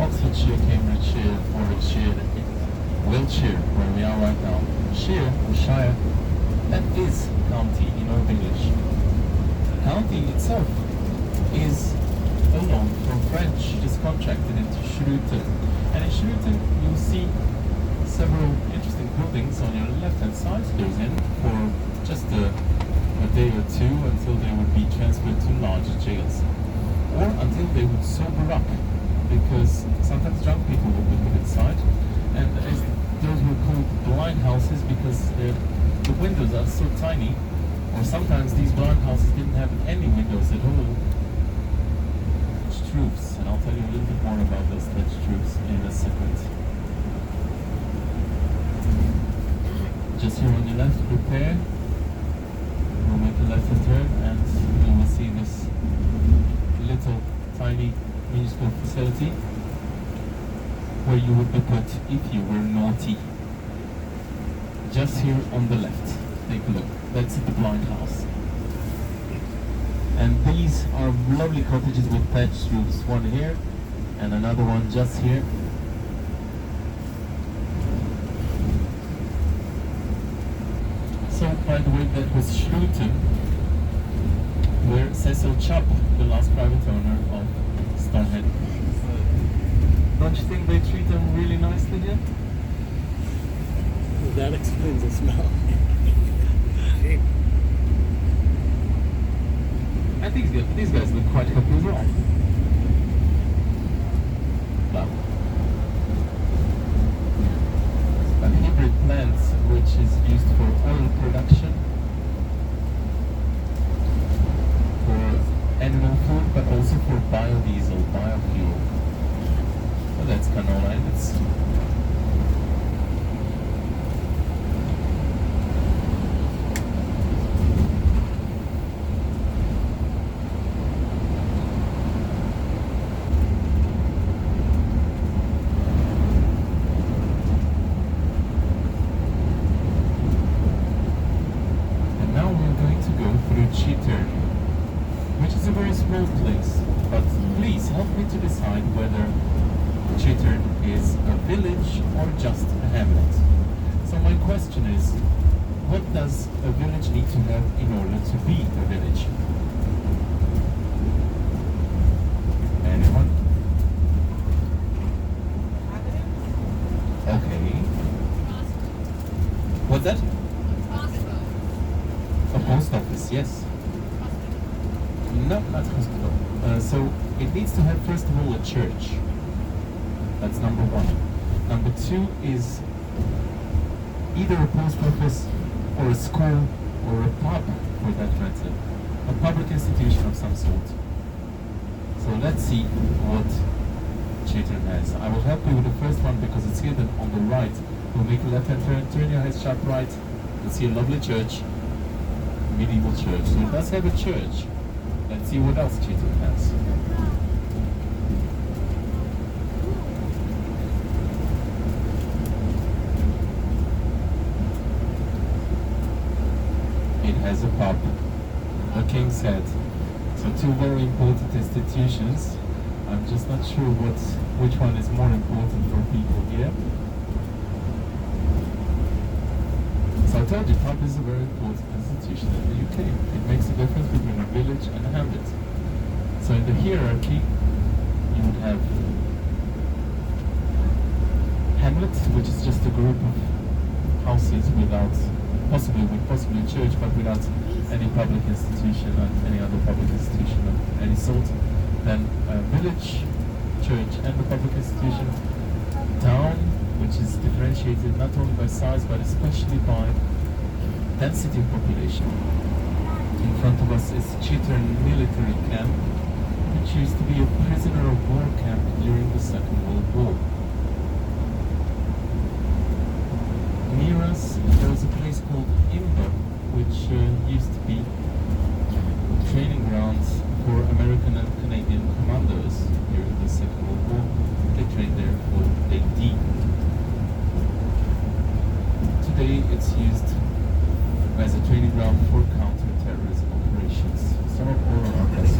Oxfordshire, Cambridgeshire, Warwickshire, Wiltshire, where we are right now. Shire, or Shire, that is county in Old English. County itself is a loan from French, just contracted into Shrewton. And in Shrewton, you'll see several interesting buildings on your left-hand side. Goes in for just a day or two until they would be transferred to larger jails, or until they would sober up, because sometimes drunk people would be put inside, and as those were called blind houses because the windows are so tiny, or sometimes these blind houses didn't have any windows at all. Truths, and I'll tell you a little bit more about those Dutch truths in a second. Just here on your left, prepare. We'll make a left turn, and you will see this little tiny minuscule facility where you would be put if you were naughty. Just here on the left, take a look. That's the blind house. And these are lovely cottages with thatched roofs. One here, and another one just here. So, by the way, that was Shrewton, where Cecil Chubb, the last private owner of Stonehenge. Don't you think they treat them really nicely here? Well, that explains the smell. I think these guys look quite happy as well. Wow. A hybrid plant which is used for oil production, for animal food, but also for biodiesel, biofuel. Well, that's canola, and it's which is a very small place, but please help me to decide whether Chitern is a village or just a hamlet. So my question is, what does a village need to have in order to be a village? Anyone? Okay. What's that? A post office, yes. No, not hospital. So it needs to have, first of all, a church. That's number one. Number two is either a post office or a school or a pub, for that matter. A public institution of some sort. So let's see what Chitern has. I will help you with the first one because it's hidden on the right. We'll make a left-hand turn, turn your head sharp right. You'll see a lovely church. Medieval church. So it does have a church. Let's see what else Chitern has. It has a pub, a King's Head. So two very important institutions. I'm just not sure which one is more important for people here. So I told you, pub is a very important institution in the UK. It makes a difference between a village and a hamlet. So in the hierarchy, you would have hamlet, which is just a group of houses without, possibly a church, but without any public institution or any other public institution of any sort. Then a village, church, and the public institution. Town, which is differentiated not only by size but especially by density of population. In front of us is Chitern military camp, which used to be a prisoner of war camp during the Second World War. Near us there was a place called Imber, which used to be training grounds for American and Canadian commandos during the Second World War. They trained there for AD. Today it's used as a training ground for counter-terrorism operations. Some of all around us.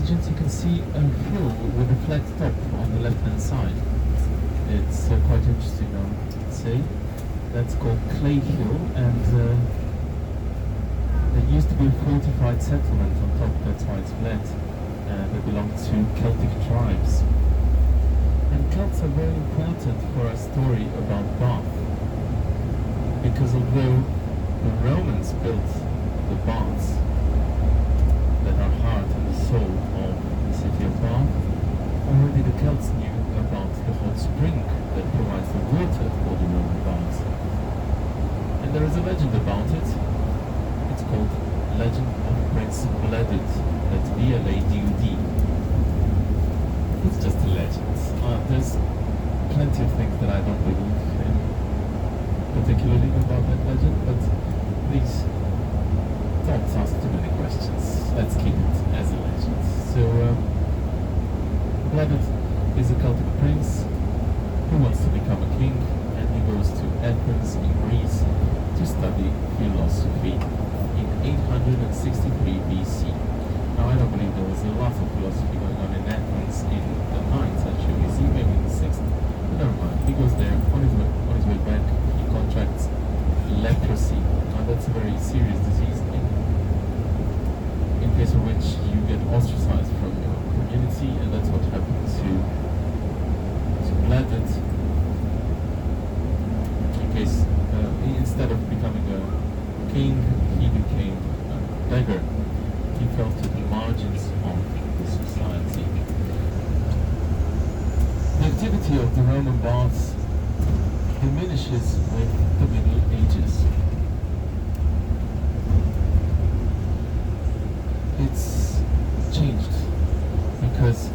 legends, you can see a hill with a flat top on the left hand side. It's quite interesting, I would say. That's called Clay Hill, and there used to be a fortified settlement on top, that's why it's flat. That belonged to Celtic tribes. And Celts are very important for our story about Bath, because although the Romans built the baths that are heart and the soul of the city of Bath, already the Celts knew about the hot spring that provides the water for the Roman baths. And there is a legend about it. It's called Legend of Prince Bledud. That's B-L-A-D-U-D. It's just a legend. There's plenty of things that I don't believe in, particularly about that legend, but please don't ask too many questions. Let's keep it as a legend. So, Bledud is a Celtic prince who wants to become a king, and he goes to Athens in Greece to study philosophy in 863 BC. Now, I don't believe there was a lot of philosophy going on in Athens in the 9th century BC, maybe in the 6th, but never mind. He goes there, on his way back, he contracts leprosy. Now, that's a very serious disease in case of which you get ostracized from your community, and that's what happened to Bledud. In case, instead of becoming a king, he became a beggar. He fell to the margins of the society. The activity of the Roman baths diminishes with the Middle Ages. It's changed because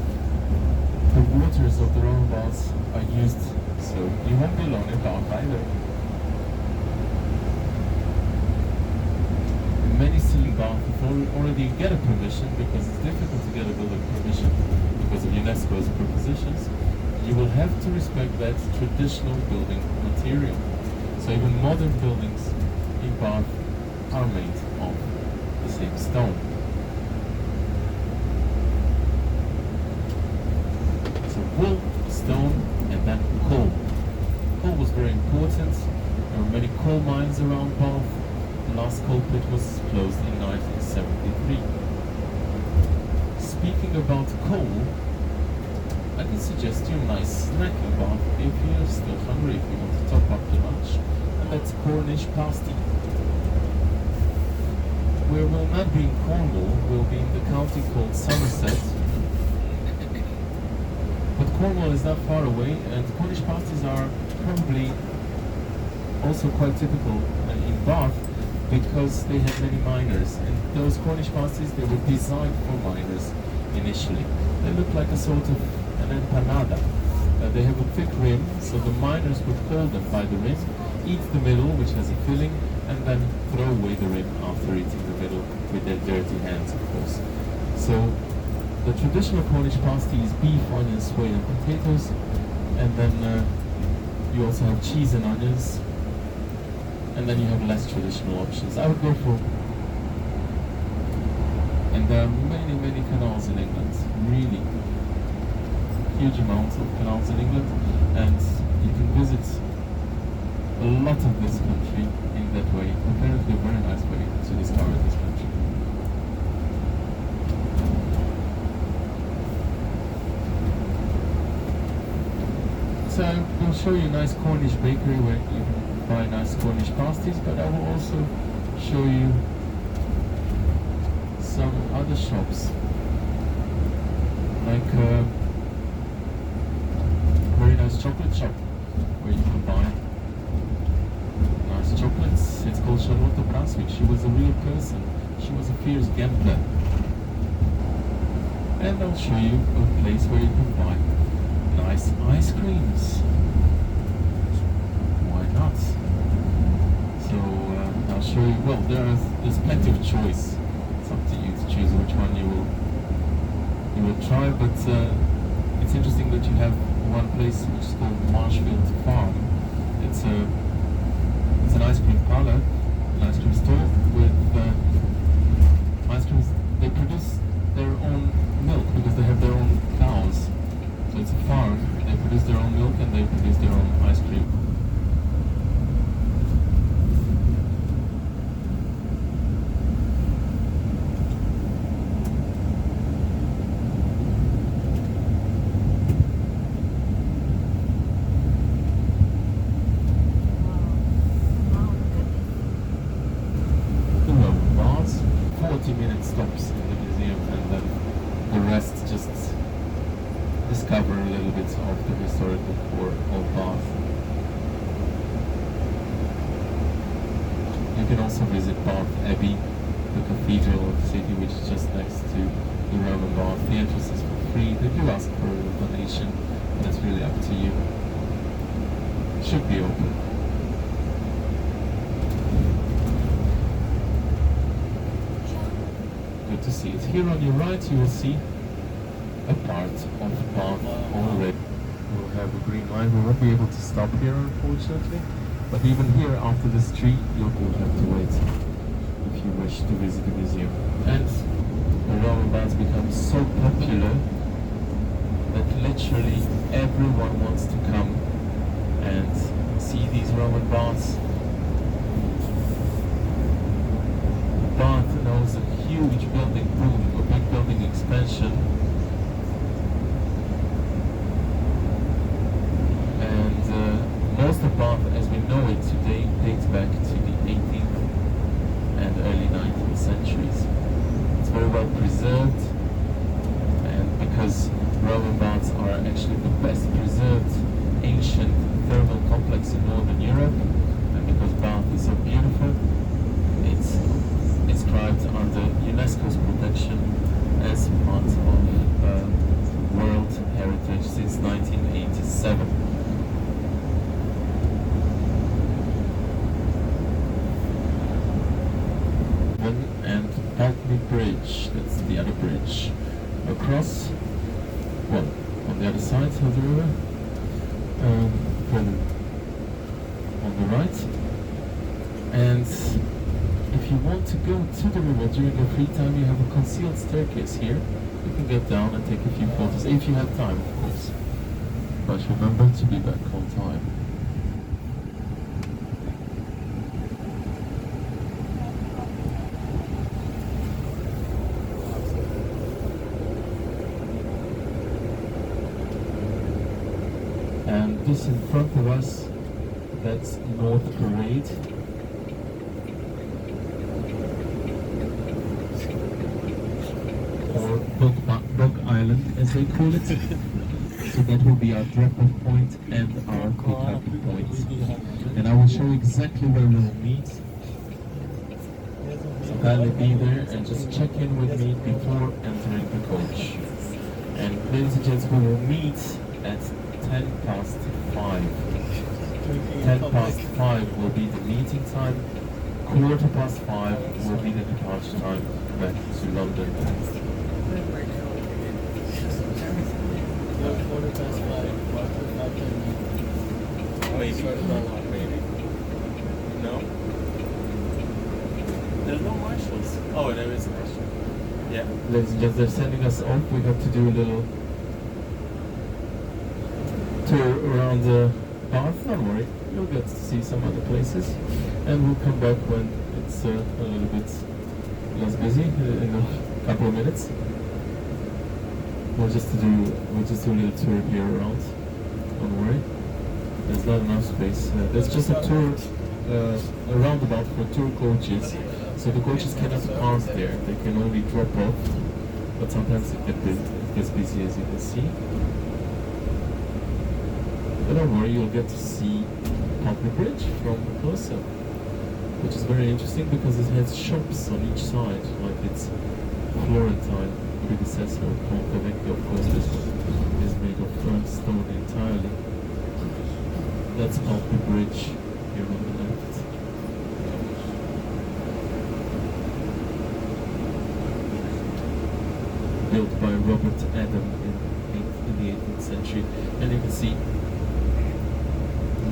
the waters of the Roman baths are used, so you won't be alone in Bath either. Many ceiling baths already get a permission, because it's difficult to get a building permission because of UNESCO's propositions. You will have to respect that traditional building material. So even modern buildings in Bath are made of the same stone. So wool, stone, and then coal. Coal was very important. There were many coal mines around Bath. The last coal pit was closed in 1973. Speaking about coal, I can suggest you a nice snack in Bath if you're still hungry, if you want to top up your lunch, and that's Cornish pasty. Where we'll not be in Cornwall, we'll be in the county called Somerset. But Cornwall is not far away, and Cornish pasties are probably also quite typical in Bath, because they have many miners, and those Cornish pasties, they were designed for miners initially. They look like a sort of an empanada. They have a thick rim, so the miners would hold them by the rim, eat the middle, which has a filling, and then throw away the rim after eating the middle with their dirty hands, of course. So the traditional Cornish pasty is beef, onions, suet, and potatoes, and then you also have cheese and onions. And then you have less traditional options. I would go for, and there are many, many canals in England, really huge amounts of canals in England, and you can visit a lot of this country in that way. Apparently a very nice way to discover this country. So I'll show you a nice Cornish bakery where you can buy nice Cornish pasties, but I will also show you some other shops, like a very nice chocolate shop where you can buy nice chocolates. It's called Charlotte Brunswick. She was a real person. She was a fierce gambler. And I'll show you a place where you can buy nice ice creams. Why not? So I'll show you. Well, there's plenty of choice. It's up to you to choose which one you will try. But it's interesting that you have one place which is called Marshfield Farm. It's an ice cream parlor, an ice cream store with ice creams. They produce their own milk cover a little bit of the historical core of Bath. You can also visit Bath Abbey, the cathedral of the city, which is just next to the Roman Bath. The entrance is for free. They do ask for a donation, and it's really up to you. It should be open. Good to see it. Here on your right you will see a part of Bath already. We'll have a green line. We won't be able to stop here, unfortunately. But even here, after this tree, you will have to wait if you wish to visit the museum. And the Roman baths become so popular that literally everyone wants to come and see these Roman baths. Bath knows a huge building boom, a big building expansion. Most of Bath as we know it today dates back to the 18th and early 19th centuries. It's very well preserved, and because Roman baths are actually the best preserved ancient thermal complex in Northern Europe, and because Bath is so beautiful, it's inscribed under UNESCO's protection as part of World Heritage since 1987. And Putney Bridge, that's the other bridge. Across, well, on the other side of the river, further on the right. And if you want to go to the river during your free time, you have a concealed staircase here. You can get down and take a few photos, if you have time, of course. But remember to be back on time. And this in front of us, that's North Parade. Or Bug Island, as they call it. So that will be our drop-off point and our pick-up point. And I will show exactly where we will meet. So kindly be there and just check in with me before entering the coach. And ladies and gents, we will meet at 5:10. 5:10 will be the meeting time. 5:15 will be the departure time back to London. 5:15, maybe. No? There's no marshals. Oh, there is a marshal. Yeah. Ladies and gents, they're sending us off. We got to do a little tour around the Bath. Don't worry, you'll get to see some other places, and we'll come back when it's a little bit less busy in a couple of minutes. We'll just do a little tour here around. Don't worry, there's not enough space. There's just a tour, a roundabout for tour coaches, so the coaches cannot pass there. They can only drop off, but sometimes it gets busy, as you can see. But don't worry, you'll get to see Putney Bridge from closer, which is very interesting because it has shops on each side, like its Florentine predecessor, Ponte Vecchio. Of course, this one is made of burnt stone entirely. That's Putney Bridge here on the left. Built by Robert Adam in the 18th century, and you can see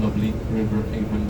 lovely river Avon